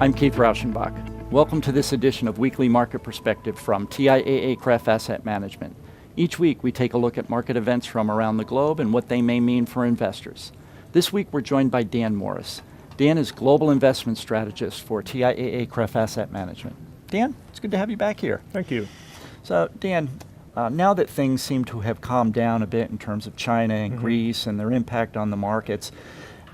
I'm Keith Rauschenbach. Welcome to this edition of Weekly Market Perspective from TIAA-CREF Asset Management. Each week we take a look at market events from around the globe and what they may mean for investors. This week we're joined by Dan Morris. Dan is Global Investment Strategist for TIAA-CREF Asset Management. Dan, it's good to have you back here. Thank you. So Dan, now that things seem to have calmed down a bit in terms of China and Greece and their impact on the markets,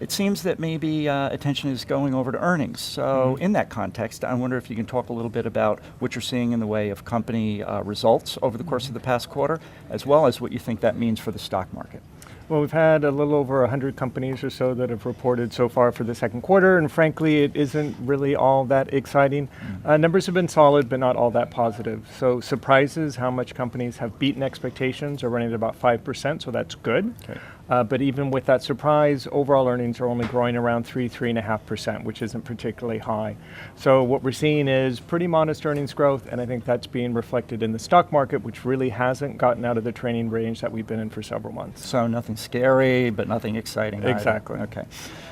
it seems that maybe attention is going over to earnings. So in that context, I wonder if you can talk a little bit about what you're seeing in the way of company results over the course of the past quarter, as well as what you think that means for the stock market. Well, we've had a little over 100 companies or so that have reported so far for the second quarter, and frankly, it isn't really all that exciting. Numbers have been solid, but not all that positive. So surprises how much companies have beaten expectations are running at about 5%, so that's good. Okay. But even with that surprise, overall earnings are only growing around 3.5%, which isn't particularly high. So what we're seeing is pretty modest earnings growth, and I think that's being reflected in the stock market, which really hasn't gotten out of the training range that we've been in for several months. So nothing scary, but nothing exciting either. Exactly. Okay.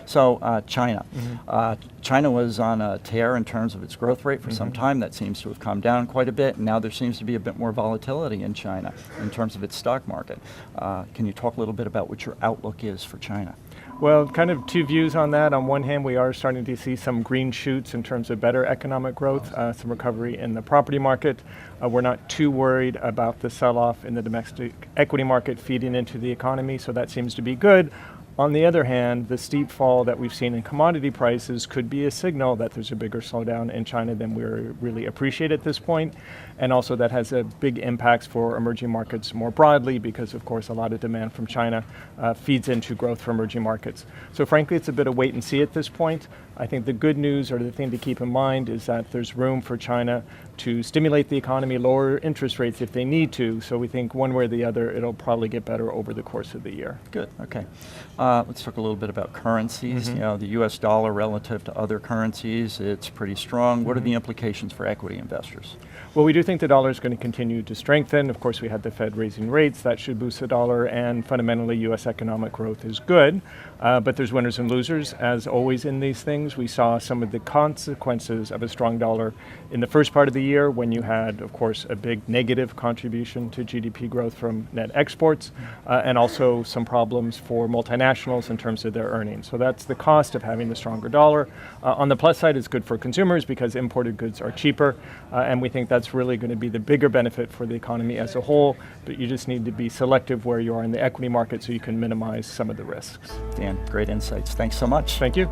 So China. China was on a tear in terms of its growth rate for some time. That seems to have come down quite a bit, and now there seems to be a bit more volatility in China in terms of its stock market. Can you talk a little bit about what your outlook is for China? Well, kind of two views on that. On one hand, we are starting to see some green shoots in terms of better economic growth, some recovery in the property market. We're not too worried about the sell-off in the domestic equity market feeding into the economy, so that seems to be good. On the other hand, the steep fall that we've seen in commodity prices could be a signal that there's a bigger slowdown in China than we really appreciate at this point. And also that has a big impacts for emerging markets more broadly because, of course, a lot of demand from China feeds into growth for emerging markets. So frankly, it's a bit of wait and see at this point. I think the good news or the thing to keep in mind is that there's room for China to stimulate the economy, lower interest rates if they need to. So we think one way or the other, it'll probably get better over the course of the year. Good, okay. Let's talk a little bit about currencies. You know, the US dollar relative to other currencies, it's pretty strong. What are the implications for equity investors? Well, we do think the dollar is going to continue to strengthen. Of course, we had the Fed raising rates. That should boost the dollar, and fundamentally, U.S. economic growth is good. But there's winners and losers. As always in these things, we saw some of the consequences of a strong dollar in the first part of the year when you had, of course, a big negative contribution to GDP growth from net exports, and also some problems for multinationals in terms of their earnings. So that's the cost of having the stronger dollar. On the plus side, it's good for consumers because imported goods are cheaper, and we think that's really going to be the bigger benefit for the economy as a whole, but you just need to be selective where you are in the equity market so you can minimize some of the risks. Dan, great insights. Thanks so much. Thank you.